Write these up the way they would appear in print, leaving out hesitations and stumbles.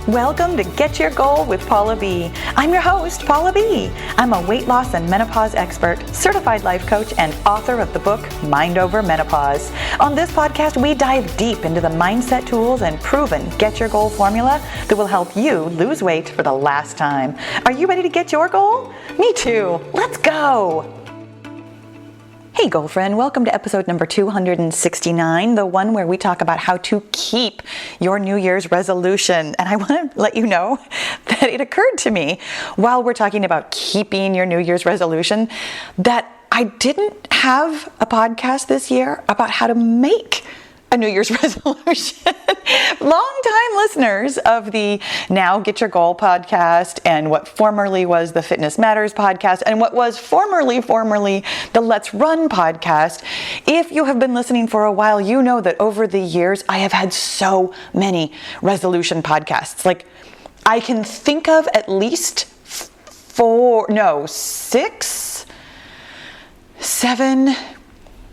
Welcome to Get Your Goal with Paula B. I'm your host, Paula B. I'm a weight loss and menopause expert, certified life coach, and author of the book, Mind Over Menopause. On this podcast, we dive deep into the mindset tools and proven Get Your Goal formula that will help you lose weight for the last time. Are you ready to get your goal? Me too. Let's go. Hey, goal friend, welcome to episode number 269, the one where we talk about how to keep your New Year's resolution. And I want to let you know that it occurred to me while we're talking about keeping your New Year's resolution that I didn't have a podcast this year about how to make a New Year's resolution. Longtime listeners of the Now Get Your Goal podcast and what formerly was the Fitness Matters podcast and what was formerly the Let's Run podcast. If you have been listening for a while, you know that over the years, I have had so many resolution podcasts. Like, I can think of at least 6, 7,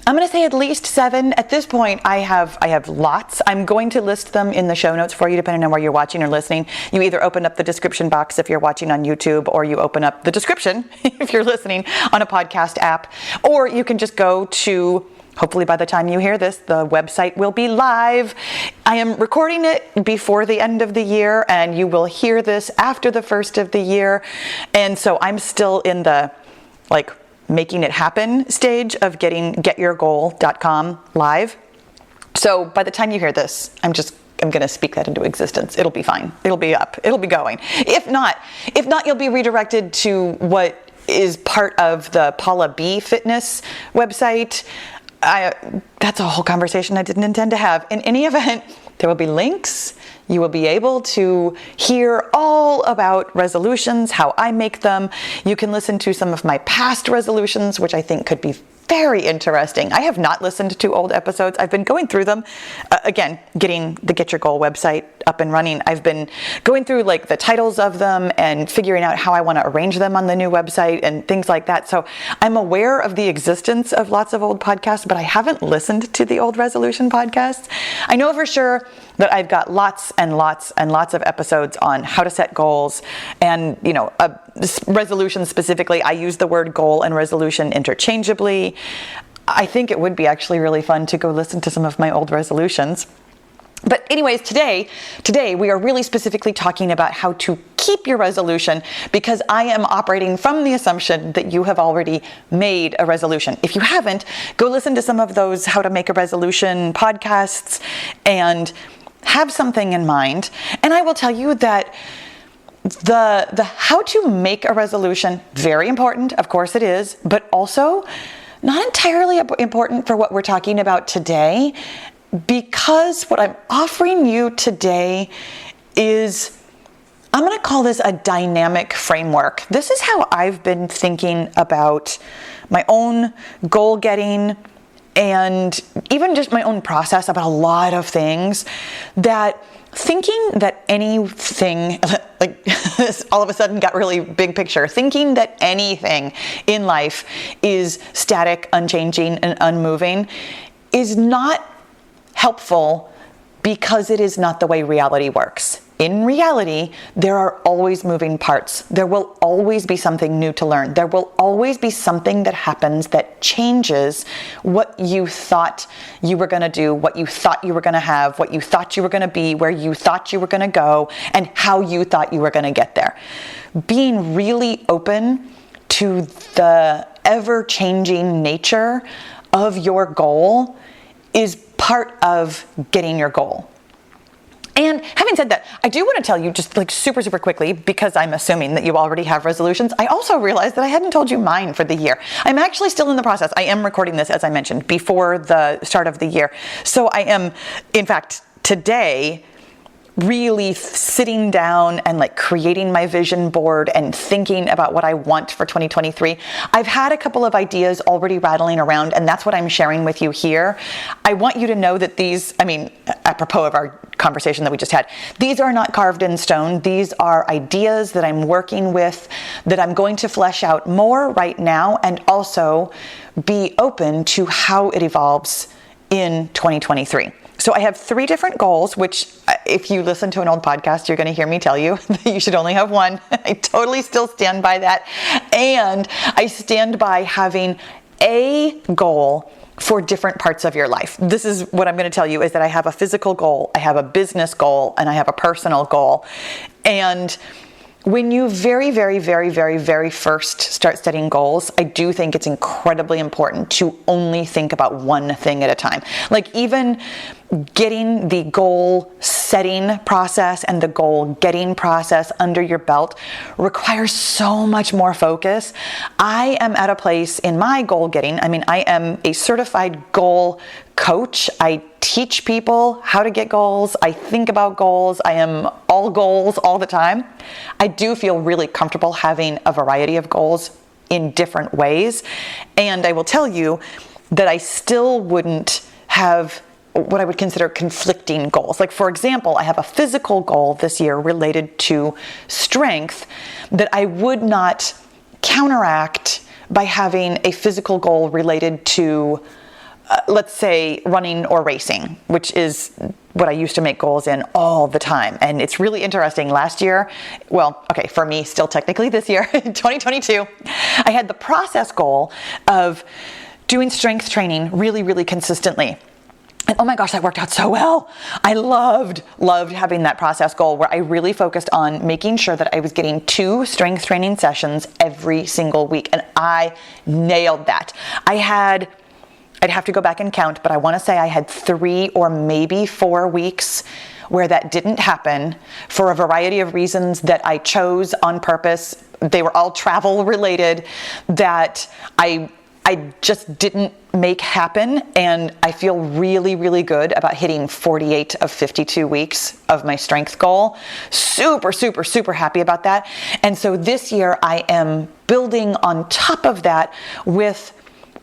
I'm going to say at least 7. At this point, I have lots. I'm going to list them in the show notes for you, depending on where you're watching or listening. You either open up the description box if you're watching on YouTube, or you open up the description if you're listening on a podcast app, or you can just go to, hopefully by the time you hear this, the website will be live. I am recording it before the end of the year, and you will hear this after the first of the year. And so I'm still in the, making it happen stage of getting getyourgoal.com live. So by the time you hear this, I'm going to speak that into existence. It'll be fine. It'll be up. It'll be going. If not, you'll be redirected to what is part of the Paula B Fitness website. That's a whole conversation I didn't intend to have. In any event, there will be links. You will be able to hear all about resolutions, how I make them. You can listen to some of my past resolutions, which I think could be very interesting. I have not listened to old episodes. I've been going through them. Again, getting the Get Your Goal website up and running. I've been going through the titles of them and figuring out how I want to arrange them on the new website and things like that. So I'm aware of the existence of lots of old podcasts, but I haven't listened to the old resolution podcasts. I know for sure that I've got lots and lots and lots of episodes on how to set goals and, resolution specifically. I use the word goal and resolution interchangeably. I think it would be actually really fun to go listen to some of my old resolutions. But anyways, today we are really specifically talking about how to keep your resolution, because I am operating from the assumption that you have already made a resolution. If you haven't, go listen to some of those How to Make a Resolution podcasts and have something in mind. And I will tell you that the how to make a resolution, very important, of course it is, but also not entirely important for what we're talking about today, because what I'm offering you today is, I'm going to call this a dynamic framework. This is how I've been thinking about my own goal getting and even just my own process about a lot of things, that thinking that anything, all of a sudden got really big picture, thinking that anything in life is static, unchanging, and unmoving is not helpful, because it is not the way reality works. In reality, there are always moving parts. There will always be something new to learn. There will always be something that happens that changes what you thought you were going to do, what you thought you were going to have, what you thought you were going to be, where you thought you were going to go, and how you thought you were going to get there. Being really open to the ever-changing nature of your goal is part of getting your goal. And having said that, I do want to tell you just super quickly, because I'm assuming that you already have resolutions. I also realized that I hadn't told you mine for the year. I'm actually still in the process. I am recording this, as I mentioned, before the start of the year. So I am, in fact, today, really sitting down and creating my vision board and thinking about what I want for 2023. I've had a couple of ideas already rattling around, and that's what I'm sharing with you here. I want you to know that these, apropos of our conversation that we just had, these are not carved in stone. These are ideas that I'm working with, that I'm going to flesh out more right now, and also be open to how it evolves in 2023. So I have 3 different goals, which if you listen to an old podcast, you're going to hear me tell you that you should only have one. I totally still stand by that. And I stand by having a goal for different parts of your life. This is what I'm going to tell you, is that I have a physical goal, I have a business goal, and I have a personal goal. And when you very first start setting goals, I do think it's incredibly important to only think about one thing at a time. Like even getting the goal setting process and the goal getting process under your belt requires so much more focus. I am at a place in my goal getting, I am a certified goal coach. I teach people how to get goals. I think about goals. I am all goals all the time. I do feel really comfortable having a variety of goals in different ways. And I will tell you that I still wouldn't have what I would consider conflicting goals. Like, for example, I have a physical goal this year related to strength that I would not counteract by having a physical goal related to let's say running or racing, which is what I used to make goals in all the time. And it's really interesting. Last year, for me, still technically this year, 2022, I had the process goal of doing strength training really consistently. And oh my gosh, that worked out so well. I loved having that process goal where I really focused on making sure that I was getting 2 strength training sessions every single week. And I nailed that. I'd have to go back and count, but I want to say I had 3 or maybe 4 weeks where that didn't happen for a variety of reasons that I chose on purpose. They were all travel related that I just didn't make happen. And I feel really good about hitting 48 of 52 weeks of my strength goal. Super happy about that. And so this year I am building on top of that with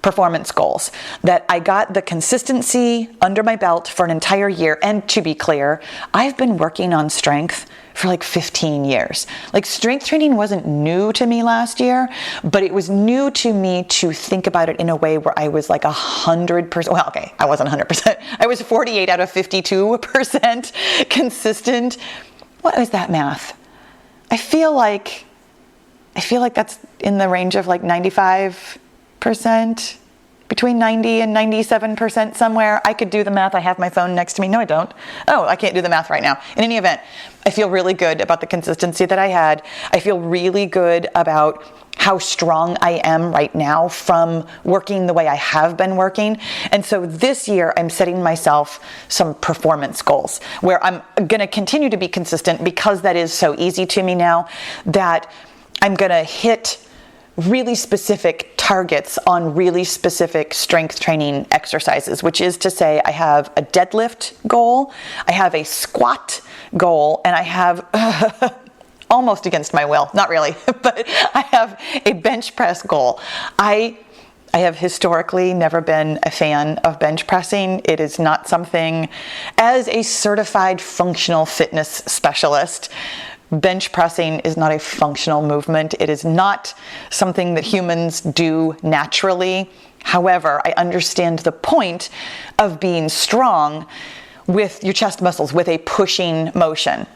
performance goals, that I got the consistency under my belt for an entire year. And to be clear, I've been working on strength for like 15 years. Like strength training wasn't new to me last year, but it was new to me to think about it in a way where I was like 100%. Well, okay, I wasn't 100%. I was 48 out of 52% consistent. What is that math? I feel like that's in the range of like 95%, between 90 and 97% somewhere. I could do the math. I have my phone next to me. No, I don't. Oh, I can't do the math right now. In any event, I feel really good about the consistency that I had. I feel really good about how strong I am right now from working the way I have been working. And so this year I'm setting myself some performance goals where I'm going to continue to be consistent because that is so easy to me now, that I'm going to hit really specific targets on really specific strength training exercises, which is to say I have a deadlift goal, I have a squat goal, and I have almost against my will, not really, but I have a bench press goal. I have historically never been a fan of bench pressing. It is not something, as a certified functional fitness specialist, bench pressing is not a functional movement. It is not something that humans do naturally. However, I understand the point of being strong with your chest muscles, with a pushing motion.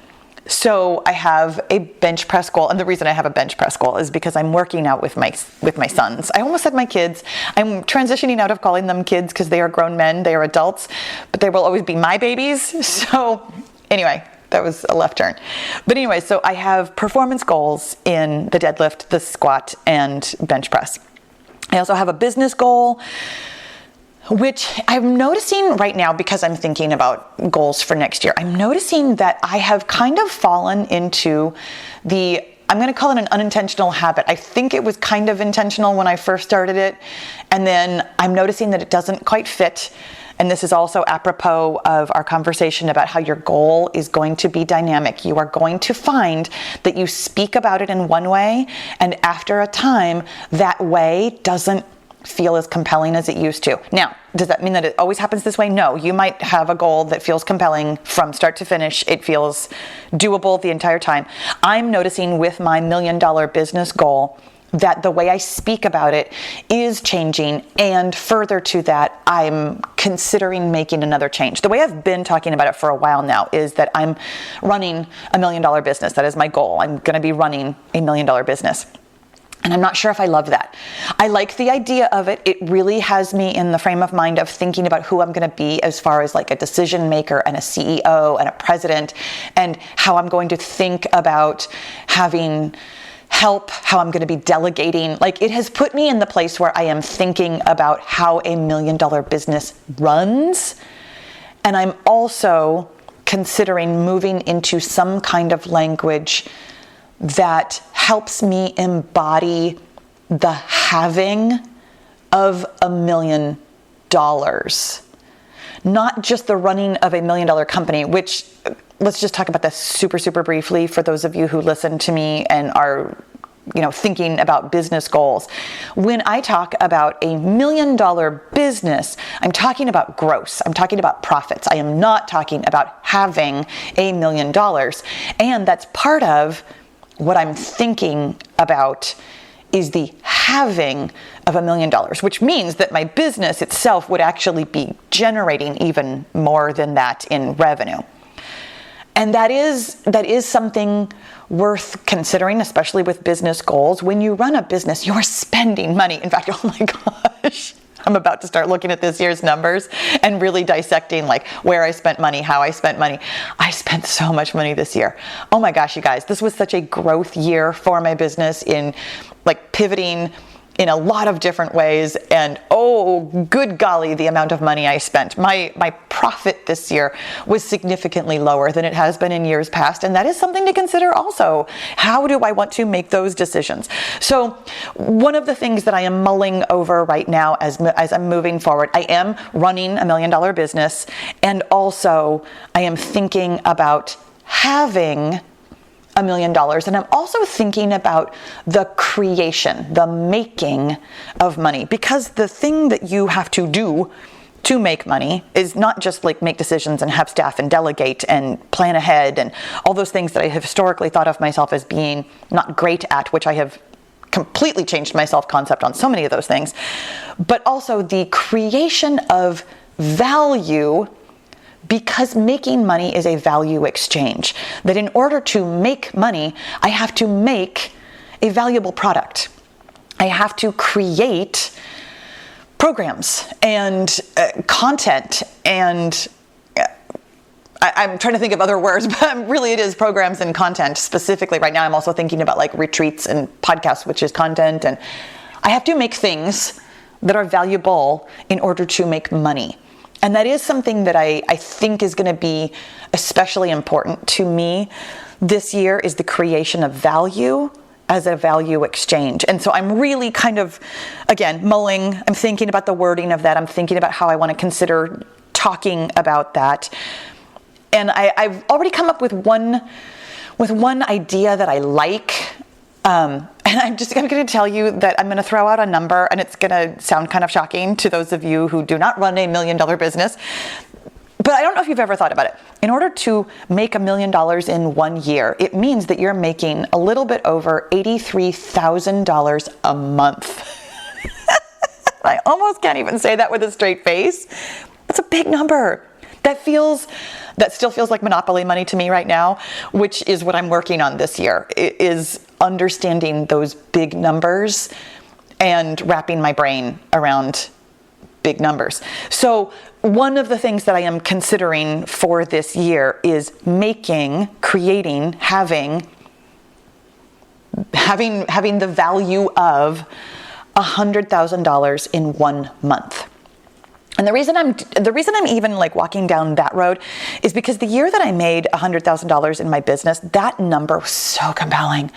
So I have a bench press goal, and the reason I have a bench press goal is because I'm working out with my sons. I almost said my kids. I'm transitioning out of calling them kids because they are grown men, they are adults, but they will always be my babies. So anyway, that was a left turn. But anyway, so I have performance goals in the deadlift, the squat, and bench press. I also have a business goal, which I'm noticing right now because I'm thinking about goals for next year. I'm noticing that I have kind of fallen into I'm going to call it an unintentional habit. I think it was kind of intentional when I first started it. And then I'm noticing that it doesn't quite fit. And this is also apropos of our conversation about how your goal is going to be dynamic. You are going to find that you speak about it in one way, and after a time, that way doesn't feel as compelling as it used to. Now, does that mean that it always happens this way? No. You might have a goal that feels compelling from start to finish. It feels doable the entire time. I'm noticing with my $1 million business goal that the way I speak about it is changing. And further to that, I'm considering making another change. The way I've been talking about it for a while now is that I'm running $1 million business. That is my goal. I'm going to be running $1 million business. And I'm not sure if I love that. I like the idea of it. It really has me in the frame of mind of thinking about who I'm going to be as far as like a decision maker and a CEO and a president, and how I'm going to think about having help, how I'm going to be delegating. Like, it has put me in the place where I am thinking about how $1 million business runs. And I'm also considering moving into some kind of language that helps me embody the having of $1 million. Not just the running of $1 million company, which, let's just talk about this super, super briefly for those of you who listen to me and are, thinking about business goals. When I talk about $1 million business, I'm talking about gross. I'm talking about profits. I am not talking about having $1 million. And that's part of what I'm thinking about is the having of $1 million, which means that my business itself would actually be generating even more than that in revenue. And that is something worth considering, especially with business goals. When you run a business, you're spending money. In fact, oh my gosh, I'm about to start looking at this year's numbers and really dissecting like where I spent money, how I spent money. I spent so much money this year. Oh my gosh, you guys, this was such a growth year for my business in like pivoting in a lot of different ways. And oh, good golly, the amount of money I spent. My profit this year was significantly lower than it has been in years past. And that is something to consider also. How do I want to make those decisions? So one of the things that I am mulling over right now as I'm moving forward, I am running $1 million business. And also I am thinking about having $1 million. And I'm also thinking about the creation, the making of money, because the thing that you have to do to make money is not just like make decisions and have staff and delegate and plan ahead and all those things that I have historically thought of myself as being not great at, which I have completely changed my self-concept on so many of those things, but also the creation of value. Because making money is a value exchange, that in order to make money, I have to make a valuable product. I have to create programs and content and I'm trying to think of other words, but really it is programs and content specifically. Right now I'm also thinking about like retreats and podcasts, which is content. And I have to make things that are valuable in order to make money. And that is something that I think is going to be especially important to me this year, is the creation of value as a value exchange. And so I'm really kind of, again, mulling. I'm thinking about the wording of that. I'm thinking about how I want to consider talking about that. And I've already come up with one idea that I like. And I'm going to tell you that I'm going to throw out a number, and it's going to sound kind of shocking to those of you who do not run $1 million business. But I don't know if you've ever thought about it. In order to make $1 million in 1 year, it means that you're making a little bit over $83,000 a month. I almost can't even say that with a straight face. That's a big number. That still feels like monopoly money to me right now, which is what I'm working on this year, is understanding those big numbers and wrapping my brain around big numbers. So one of the things that I am considering for this year is creating, having the value of $100,000 in 1 month. And the reason I'm even like walking down that road is because the year that I made $100,000 in my business, that number was so compelling.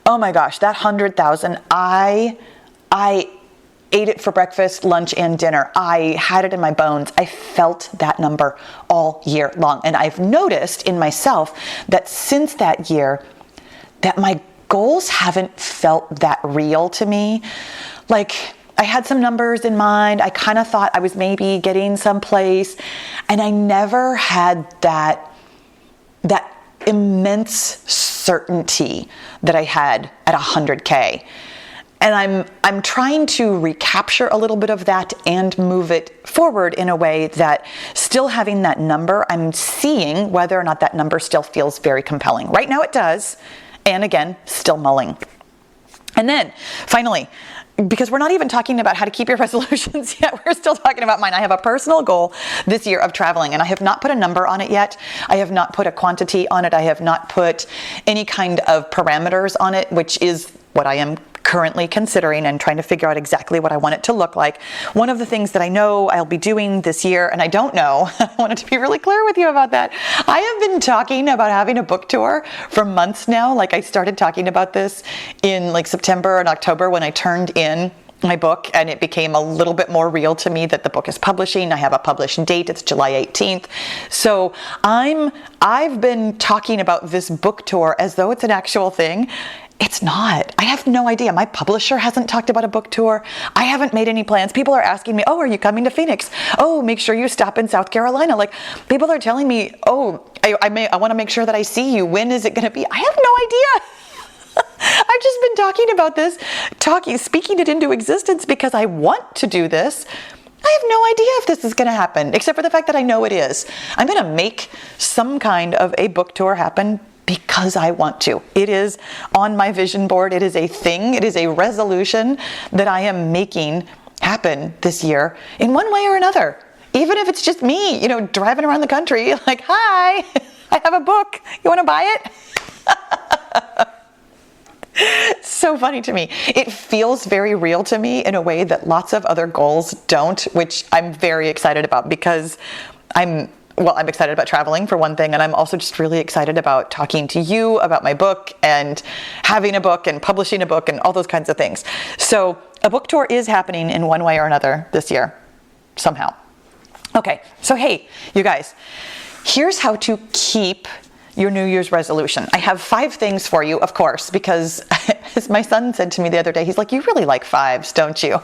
Oh my gosh, that 100,000, I ate it for breakfast, lunch, and dinner. I had it in my bones. I felt that number all year long. And I've noticed in myself that since that year, that my goals haven't felt that real to me. Like, I had some numbers in mind. I kind of thought I was maybe getting someplace, and I never had that immense certainty that I had at 100K. And I'm trying to recapture a little bit of that and move it forward in a way that still having that number, I'm seeing whether or not that number still feels very compelling. Right now it does. And again, still mulling. And then finally, because we're not even talking about how to keep your resolutions yet, we're still talking about mine. I have a personal goal this year of traveling, and I have not put a number on it yet. I have not put a quantity on it. I have not put any kind of parameters on it, which is what I am currently considering and trying to figure out exactly what I want it to look like. One of the things that I know I'll be doing this year, and I don't know, I wanted to be really clear with you about that. I have been talking about having a book tour for months now. Like I started talking about this in like September and October when I turned in my book, and it became a little bit more real to me that the book is publishing. I have a published date. It's July 18th. So I've been talking about this book tour as though it's an actual thing. It's not. I have no idea. My publisher hasn't talked about a book tour. I haven't made any plans. People are asking me, oh, are you coming to Phoenix? Oh, make sure you stop in South Carolina. Like people are telling me, oh, I want to make sure that I see you. When is it going to be? I have no idea. I've just been talking about this, speaking it into existence because I want to do this. I have no idea if this is going to happen, except for the fact that I know it is. I'm going to make some kind of a book tour happen because I want to. It is on my vision board. It is a thing. It is a resolution that I am making happen this year in one way or another. Even if it's just me, driving around the country like, hi, I have a book. You want to buy it? So funny to me. It feels very real to me in a way that lots of other goals don't, which I'm very excited about because I'm excited about traveling for one thing, and I'm also just really excited about talking to you about my book and having a book and publishing a book and all those kinds of things. So a book tour is happening in one way or another this year, somehow. Okay, so hey, you guys, here's how to keep your New Year's resolution. I have 5 things for you, of course, because as my son said to me the other day, he's like, you really like 5s, don't you?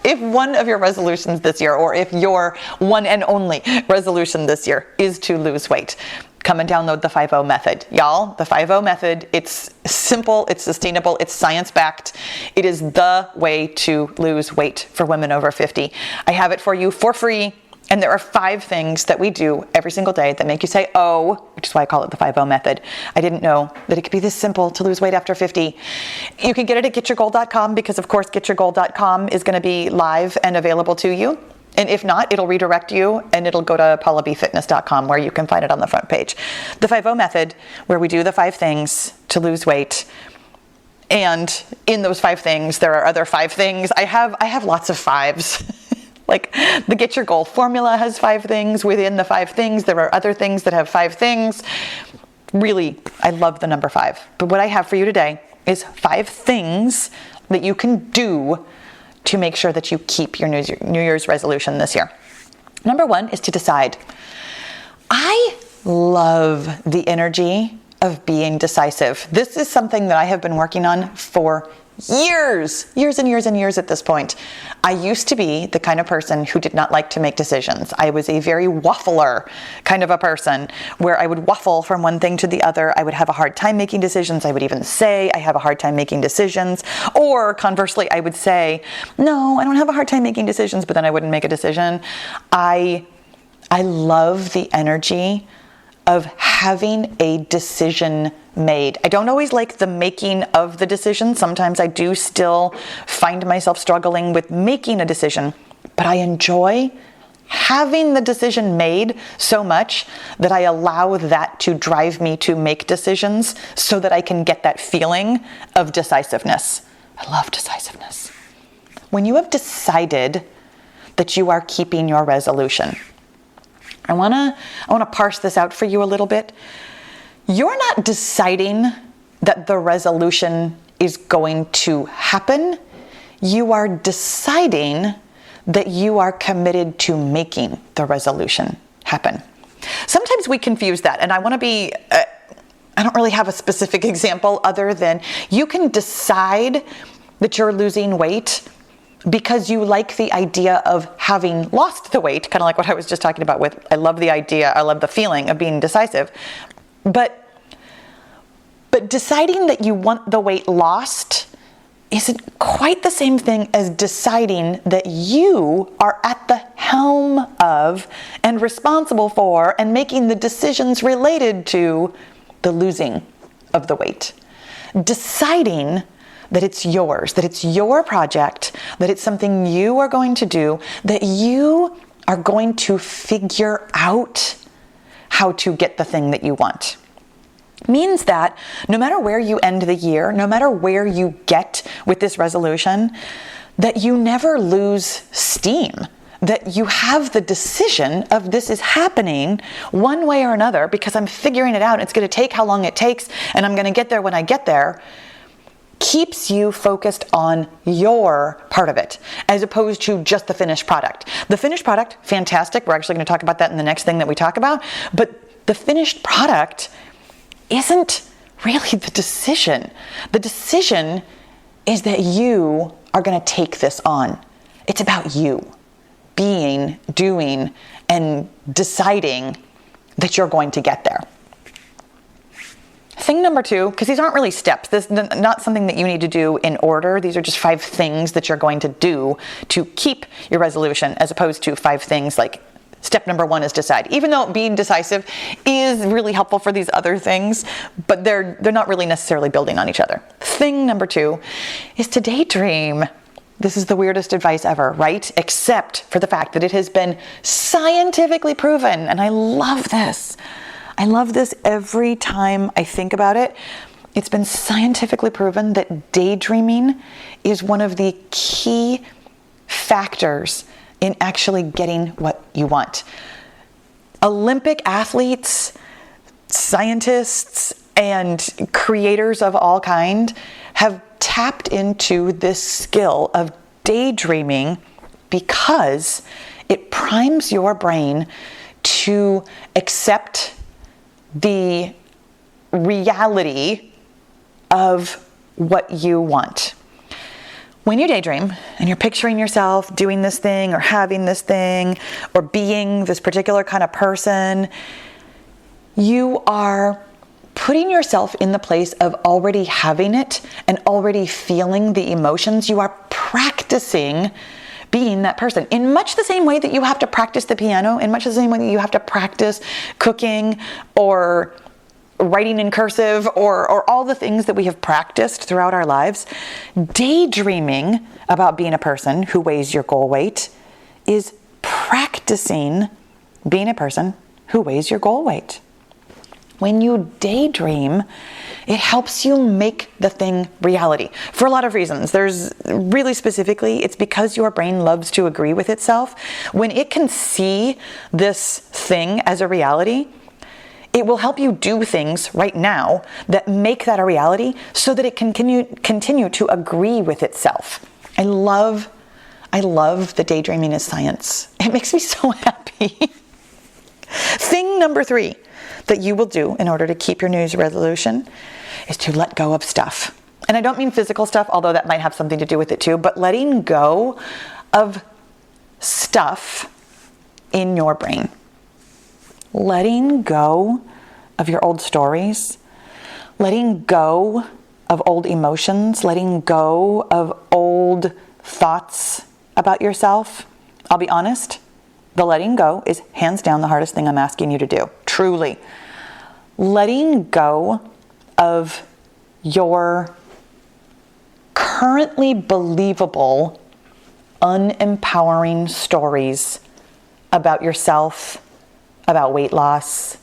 If one of your resolutions this year, or if your one and only resolution this year is to lose weight, come and download the 5-0 method. Y'all, the 5-0 method, it's simple, it's sustainable, it's science-backed. It is the way to lose weight for women over 50. I have it for you for free. And there are 5 things that we do every single day that make you say, oh, which is why I call it the 5-0 method. I didn't know that it could be this simple to lose weight after 50. You can get it at getyourgoal.com because, of course, getyourgoal.com is going to be live and available to you. And if not, it'll redirect you and it'll go to paulabfitness.com where you can find it on the front page. The 5-0 method, where we do the 5 things to lose weight. And in those 5 things, there are other 5 things. I have lots of 5s. Like the Get Your Goal formula has 5 things. Within the 5 things, there are other things that have 5 things. Really, I love the number 5. But what I have for you today is 5 things that you can do to make sure that you keep your New Year's resolution this year. Number 1 is to decide. I love the energy of being decisive. This is something that I have been working on for years and years at this point. I used to be the kind of person who did not like to make decisions. I was a very waffler kind of a person where I would waffle from one thing to the other. I would have a hard time making decisions. I would even say I have a hard time making decisions. Or conversely, I would say, no, I don't have a hard time making decisions, but then I wouldn't make a decision. I love the energy of having a decision made. I don't always like the making of the decision. Sometimes I do still find myself struggling with making a decision, but I enjoy having the decision made so much that I allow that to drive me to make decisions so that I can get that feeling of decisiveness. I love decisiveness. When you have decided that you are keeping your resolution, I want to parse this out for you a little bit. You're not deciding that the resolution is going to happen. You are deciding that you are committed to making the resolution happen. Sometimes we confuse that, and I want to be, I don't really have a specific example other than you can decide that you're losing weight because you like the idea of having lost the weight, kind of like what I was just talking about with, I love the idea, I love the feeling of being decisive. But But deciding that you want the weight lost isn't quite the same thing as deciding that you are at the helm of and responsible for and making the decisions related to the losing of the weight. Deciding that it's yours, that it's your project, that it's something you are going to do, that you are going to figure out how to get the thing that you want. Means that no matter where you end the year, no matter where you get with this resolution, that you never lose steam, that you have the decision of this is happening one way or another because I'm figuring it out. It's going to take how long it takes and I'm going to get there when I get there. Keeps you focused on your part of it as opposed to just the finished product. The finished product, fantastic. We're actually going to talk about that in the next thing that we talk about. But the finished product isn't really the decision. The decision is that you are going to take this on. It's about you being, doing, and deciding that you're going to get there. Thing number 2, because these aren't really steps. This is not something that you need to do in order. These are just 5 things that you're going to do to keep your resolution, as opposed to 5 things like step number 1 is decide. Even though being decisive is really helpful for these other things, but they're not really necessarily building on each other. Thing number 2 is to daydream. This is the weirdest advice ever, right? Except for the fact that it has been scientifically proven, and I love this. I love this every time I think about it. It's been scientifically proven that daydreaming is one of the key factors in actually getting what you want. Olympic athletes, scientists, and creators of all kind have tapped into this skill of daydreaming because it primes your brain to accept the reality of what you want. When you daydream and you're picturing yourself doing this thing or having this thing or being this particular kind of person, you are putting yourself in the place of already having it and already feeling the emotions. You are practicing being that person in much the same way that you have to practice the piano, in much the same way that you have to practice cooking or writing in cursive or all the things that we have practiced throughout our lives. Daydreaming about being a person who weighs your goal weight is practicing being a person who weighs your goal weight. When you daydream, it helps you make the thing reality for a lot of reasons. There's really specifically, it's because your brain loves to agree with itself. When it can see this thing as a reality, it will help you do things right now that make that a reality so that it can continue to agree with itself. I love that daydreaming is science. It makes me so happy. Thing number 3 that you will do in order to keep your New Year's resolution is to let go of stuff. And I don't mean physical stuff, although that might have something to do with it too, but letting go of stuff in your brain. Letting go of your old stories, letting go of old emotions, letting go of old thoughts about yourself. I'll be honest, the letting go is hands down the hardest thing I'm asking you to do. Truly. Letting go of your currently believable, unempowering stories about yourself, about weight loss,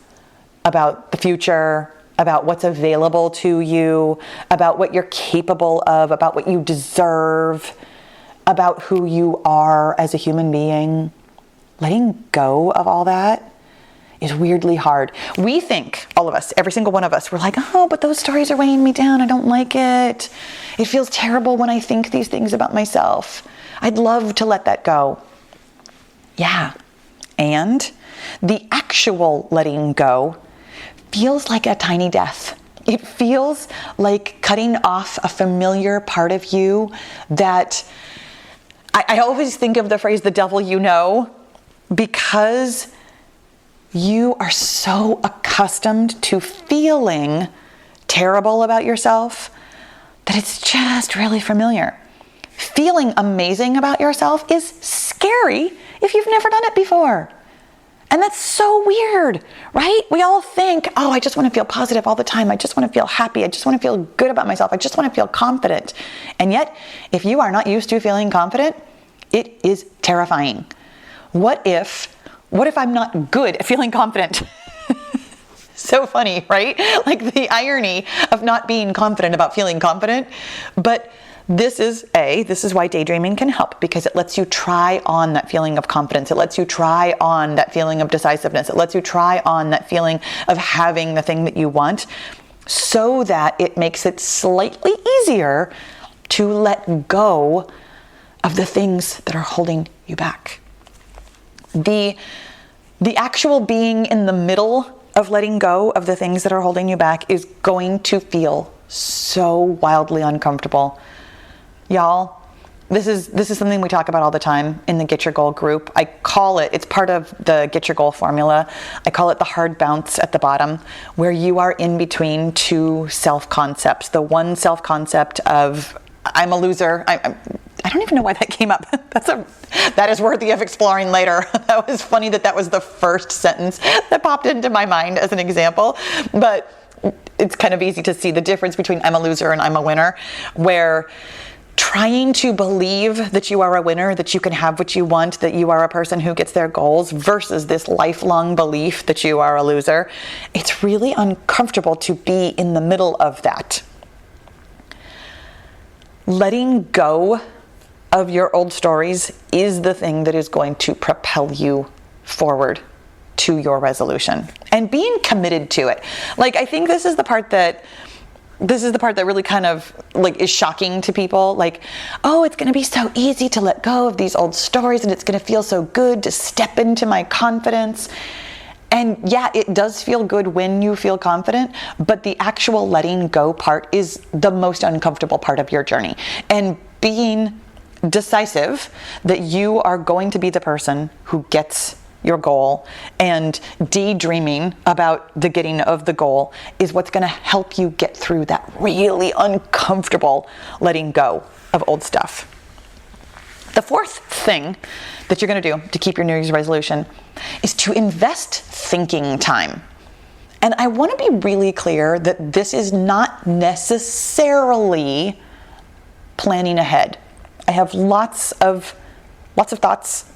about the future, about what's available to you, about what you're capable of, about what you deserve, about who you are as a human being. Letting go of all that is weirdly hard. We think, all of us, every single one of us, we're like, oh, but those stories are weighing me down. I don't like it. It feels terrible when I think these things about myself. I'd love to let that go. Yeah. And the actual letting go feels like a tiny death. It feels like cutting off a familiar part of you that I always think of the phrase, the devil you know, because you are so accustomed to feeling terrible about yourself that it's just really familiar. Feeling amazing about yourself is scary if you've never done it before. And that's so weird, right? We all think, oh, I just want to feel positive all the time. I just want to feel happy. I just want to feel good about myself. I just want to feel confident. And yet, if you are not used to feeling confident, it is terrifying. What if I'm not good at feeling confident? So funny, right? Like the irony of not being confident about feeling confident. But this is why daydreaming can help, because it lets you try on that feeling of confidence. It lets you try on that feeling of decisiveness. It lets you try on that feeling of having the thing that you want, so that it makes it slightly easier to let go of the things that are holding you back. The actual being in the middle of letting go of the things that are holding you back is going to feel so wildly uncomfortable. Y'all, this is something we talk about all the time in the Get Your Goal group. I call it, it's part of the Get Your Goal formula. I call it the hard bounce at the bottom, where you are in between two self-concepts. The one self-concept of, I'm a loser. I don't even know why that came up. That is worthy of exploring later. That was funny that was the first sentence that popped into my mind as an example. But it's kind of easy to see the difference between I'm a loser and I'm a winner, where trying to believe that you are a winner, that you can have what you want, that you are a person who gets their goals, versus this lifelong belief that you are a loser. It's really uncomfortable to be in the middle of that. Letting go of your old stories is the thing that is going to propel you forward to your resolution, and being committed to it. Like, I think this is the part that really kind of like is shocking to people. Like, oh, it's going to be so easy to let go of these old stories, and it's going to feel so good to step into my confidence. And yeah, it does feel good when you feel confident, but the actual letting go part is the most uncomfortable part of your journey. And being decisive that you are going to be the person who gets your goal, and daydreaming about the getting of the goal, is what's going to help you get through that really uncomfortable letting go of old stuff. The fourth thing that you're going to do to keep your New Year's resolution is to invest thinking time. And I want to be really clear that this is not necessarily planning ahead. I have lots of thoughts,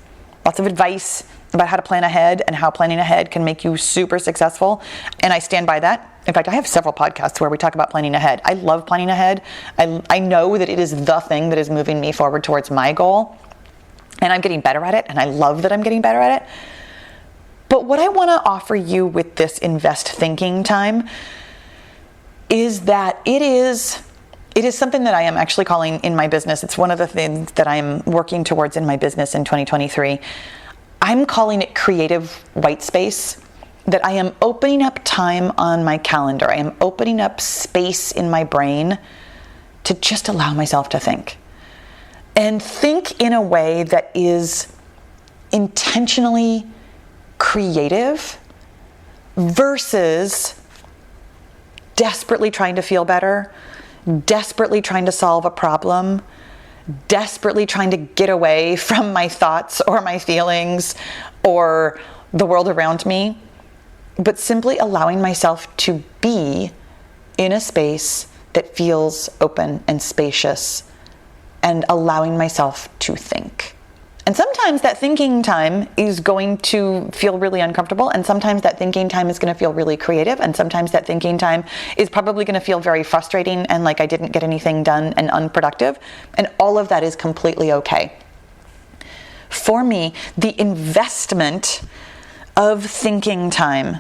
lots of advice about how to plan ahead and how planning ahead can make you super successful. And I stand by that. In fact, I have several podcasts where we talk about planning ahead. I love planning ahead. I know that it is the thing that is moving me forward towards my goal. And I'm getting better at it. And I love that I'm getting better at it. But what I want to offer you with this invest thinking time is that it is something that I am actually calling in my business. It's one of the things that I'm working towards in my business in 2023. I'm calling it creative white space, that I am opening up time on my calendar. I am opening up space in my brain to just allow myself to think. And think in a way that is intentionally creative versus desperately trying to feel better, desperately trying to solve a problem, desperately trying to get away from my thoughts or my feelings or the world around me, but simply allowing myself to be in a space that feels open and spacious, and allowing myself to think. And sometimes that thinking time is going to feel really uncomfortable, and sometimes that thinking time is going to feel really creative, and sometimes that thinking time is probably going to feel very frustrating and like I didn't get anything done and unproductive, and all of that is completely okay. For me, the investment of thinking time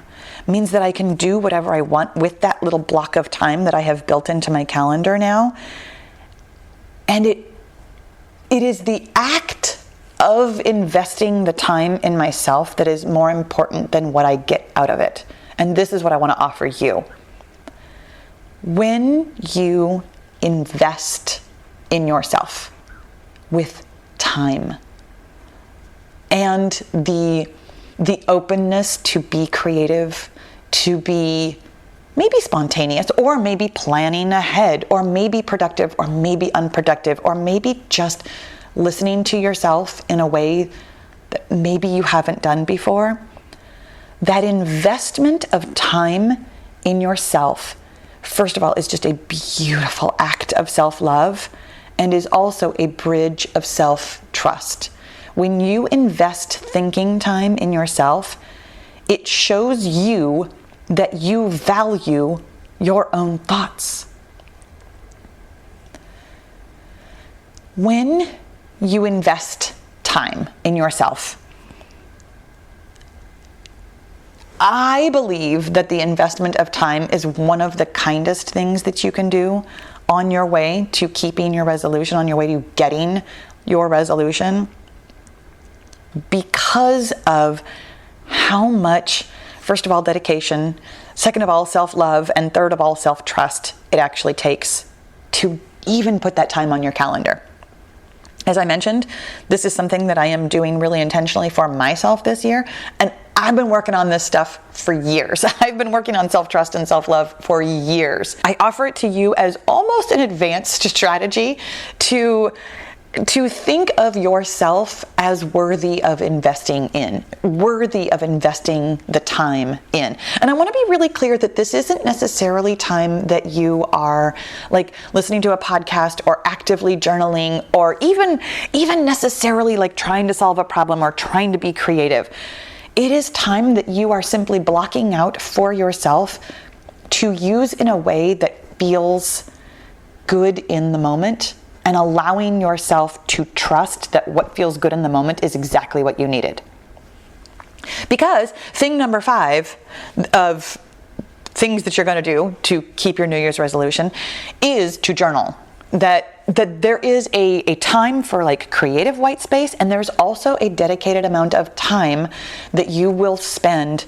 means that I can do whatever I want with that little block of time that I have built into my calendar now, and it is the act of investing the time in myself that is more important than what I get out of it. And this is what I want to offer you. When you invest in yourself with time and the openness to be creative, to be maybe spontaneous, or maybe planning ahead, or maybe productive, or maybe unproductive, or maybe just listening to yourself in a way that maybe you haven't done before. That investment of time in yourself, first of all, is just a beautiful act of self-love and is also a bridge of self-trust. When you invest thinking time in yourself, it shows you that you value your own thoughts. When you invest time in yourself, I believe that the investment of time is one of the kindest things that you can do on your way to keeping your resolution, on your way to getting your resolution, because of how much, first of all, dedication, second of all, self-love, and third of all, self-trust it actually takes to even put that time on your calendar. As I mentioned, this is something that I am doing really intentionally for myself this year, and I've been working on this stuff for years. I've been working on self-trust and self-love for years. I offer it to you as almost an advanced strategy to think of yourself as worthy of investing in, worthy of investing the time in. And I want to be really clear that this isn't necessarily time that you are like listening to a podcast or actively journaling or even necessarily like trying to solve a problem or trying to be creative. It is time that you are simply blocking out for yourself to use in a way that feels good in the moment, and allowing yourself to trust that what feels good in the moment is exactly what you needed. Because thing number 5 of things that you're going to do to keep your New Year's resolution is to journal. That there is a time for like creative white space, and there's also a dedicated amount of time that you will spend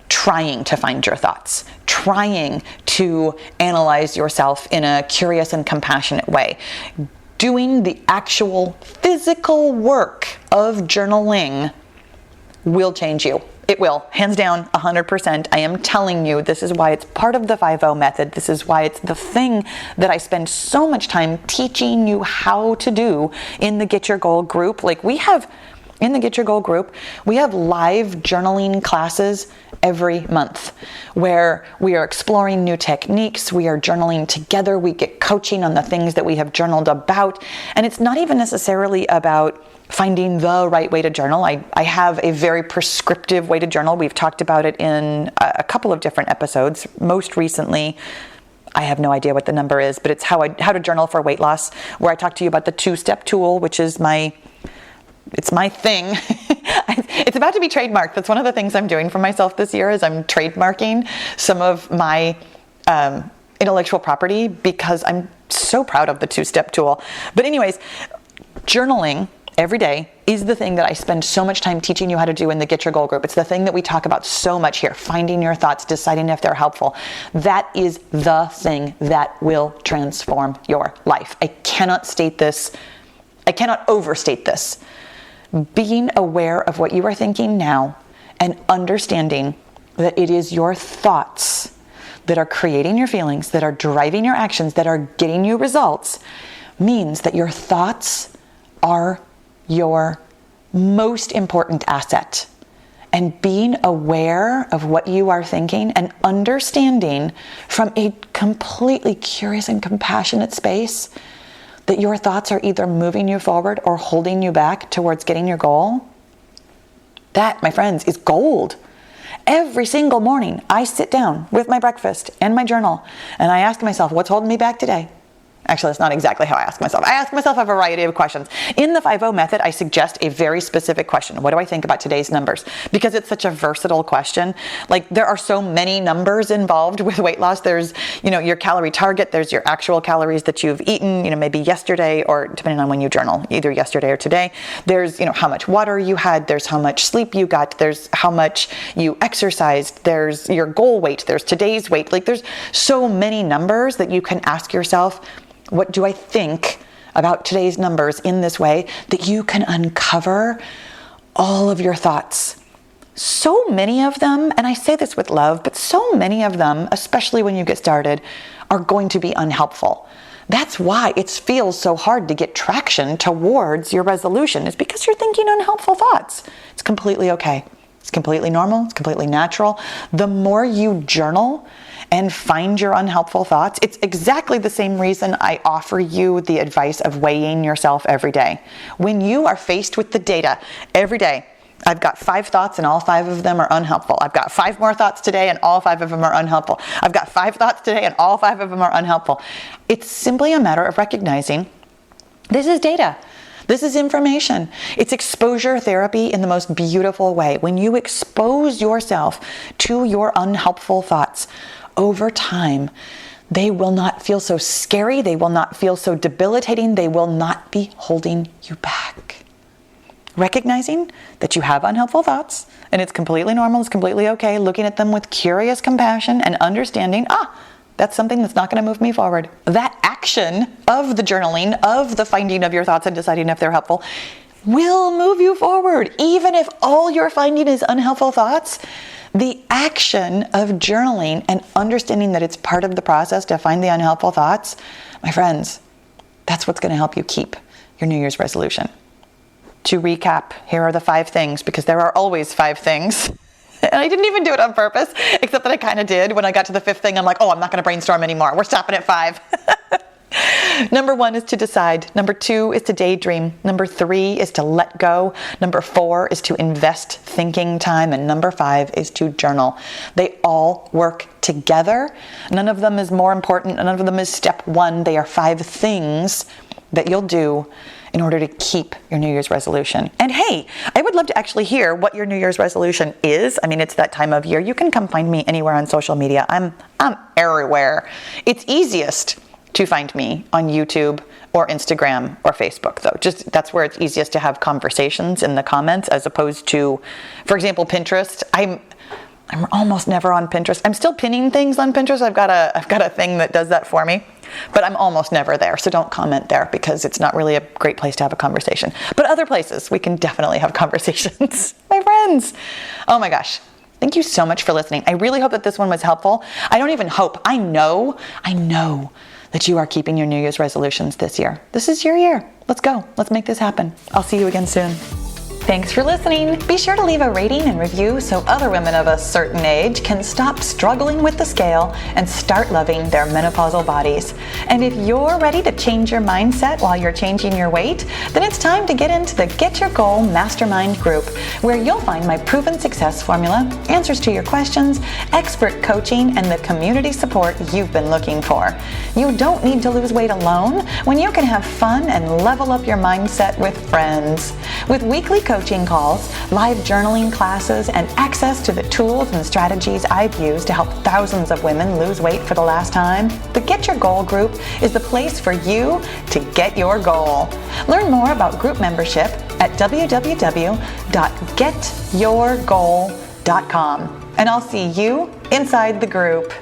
trying to find your thoughts, trying to analyze yourself in a curious and compassionate way. Doing the actual physical work of journaling will change you. It will, hands down, 100%. I am telling you, this is why it's part of the 5-0 method. This is why it's the thing that I spend so much time teaching you how to do in the Get Your Goal group. Like in the Get Your Goal group, we have live journaling classes every month where we are exploring new techniques. We are journaling together. We get coaching on the things that we have journaled about. And it's not even necessarily about finding the right way to journal. I have a very prescriptive way to journal. We've talked about it in a couple of different episodes. Most recently, I have no idea what the number is, but it's how to journal for weight loss, where I talk to you about the 2-step tool, which is it's my thing. It's about to be trademarked. That's one of the things I'm doing for myself this year is I'm trademarking some of my intellectual property because I'm so proud of the 2-step tool. But anyways, journaling every day is the thing that I spend so much time teaching you how to do in the Get Your Goal group. It's the thing that we talk about so much here, finding your thoughts, deciding if they're helpful. That is the thing that will transform your life. I cannot overstate this. Being aware of what you are thinking now and understanding that it is your thoughts that are creating your feelings, that are driving your actions, that are getting you results, means that your thoughts are your most important asset. And being aware of what you are thinking and understanding from a completely curious and compassionate space that your thoughts are either moving you forward or holding you back towards getting your goal, that, my friends, is gold. Every single morning, I sit down with my breakfast and my journal, and I ask myself, what's holding me back today? Actually, that's not exactly how I ask myself. I ask myself a variety of questions. In the 5-0 method, I suggest a very specific question. What do I think about today's numbers? Because it's such a versatile question. Like, there are so many numbers involved with weight loss. There's, your calorie target. There's your actual calories that you've eaten, maybe yesterday, or depending on when you journal, either yesterday or today. There's, how much water you had. There's how much sleep you got. There's how much you exercised. There's your goal weight. There's today's weight. Like, there's so many numbers that you can ask yourself, what do I think about today's numbers in this way that you can uncover all of your thoughts so many of them, and I say this with love, but so many of them, especially when you get started, are going to be unhelpful. That's why it feels so hard to get traction towards your resolution. It's because you're thinking unhelpful thoughts. It's completely okay. It's completely normal. It's completely natural. The more you journal and find your unhelpful thoughts, it's exactly the same reason I offer you the advice of weighing yourself every day. When you are faced with the data every day, I've got 5 thoughts and all 5 of them are unhelpful. I've got 5 more thoughts today and all 5 of them are unhelpful. I've got 5 thoughts today and all 5 of them are unhelpful. It's simply a matter of recognizing this is data. This is information. It's exposure therapy in the most beautiful way. When you expose yourself to your unhelpful thoughts over time, they will not feel so scary. They will not feel so debilitating. They will not be holding you back. Recognizing that you have unhelpful thoughts, and it's completely normal, it's completely okay, looking at them with curious compassion and understanding, that's something that's not going to move me forward. That action of the journaling, of the finding of your thoughts and deciding if they're helpful, will move you forward. Even if all you're finding is unhelpful thoughts, the action of journaling and understanding that it's part of the process to find the unhelpful thoughts, my friends, that's what's going to help you keep your New Year's resolution. To recap, here are the 5 things, because there are always 5 things. And I didn't even do it on purpose, except that I kind of did. When I got to the 5th thing, I'm like, I'm not going to brainstorm anymore. We're stopping at 5. Number 1 is to decide. Number 2 is to daydream. Number 3 is to let go. Number 4 is to invest thinking time. And number 5 is to journal. They all work together. None of them is more important. None of them is step 1. They are 5 things that you'll do in order to keep your New Year's resolution. And hey, I would love to actually hear what your New Year's resolution is. I mean, it's that time of year. You can come find me anywhere on social media. I'm everywhere. It's easiest to find me on YouTube or Instagram or Facebook, though. Just that's where it's easiest to have conversations in the comments, as opposed to, for example, Pinterest. I'm almost never on Pinterest. I'm still pinning things on Pinterest. I've got a thing that does that for me, but I'm almost never there. So don't comment there, because it's not really a great place to have a conversation. But other places, we can definitely have conversations. My friends. Oh my gosh. Thank you so much for listening. I really hope that this one was helpful. I don't even hope. I know that you are keeping your New Year's resolutions this year. This is your year. Let's go. Let's make this happen. I'll see you again soon. Thanks for listening. Be sure to leave a rating and review so other women of a certain age can stop struggling with the scale and start loving their menopausal bodies. And if you're ready to change your mindset while you're changing your weight, then it's time to get into the Get Your Goal Mastermind group, where you'll find my proven success formula, answers to your questions, expert coaching, and the community support you've been looking for. You don't need to lose weight alone when you can have fun and level up your mindset with friends. With weekly coaching calls, live journaling classes, and access to the tools and strategies I've used to help thousands of women lose weight for the last time, the Get Your Goal group is the place for you to get your goal. Learn more about group membership at www.getyourgoal.com, and I'll see you inside the group.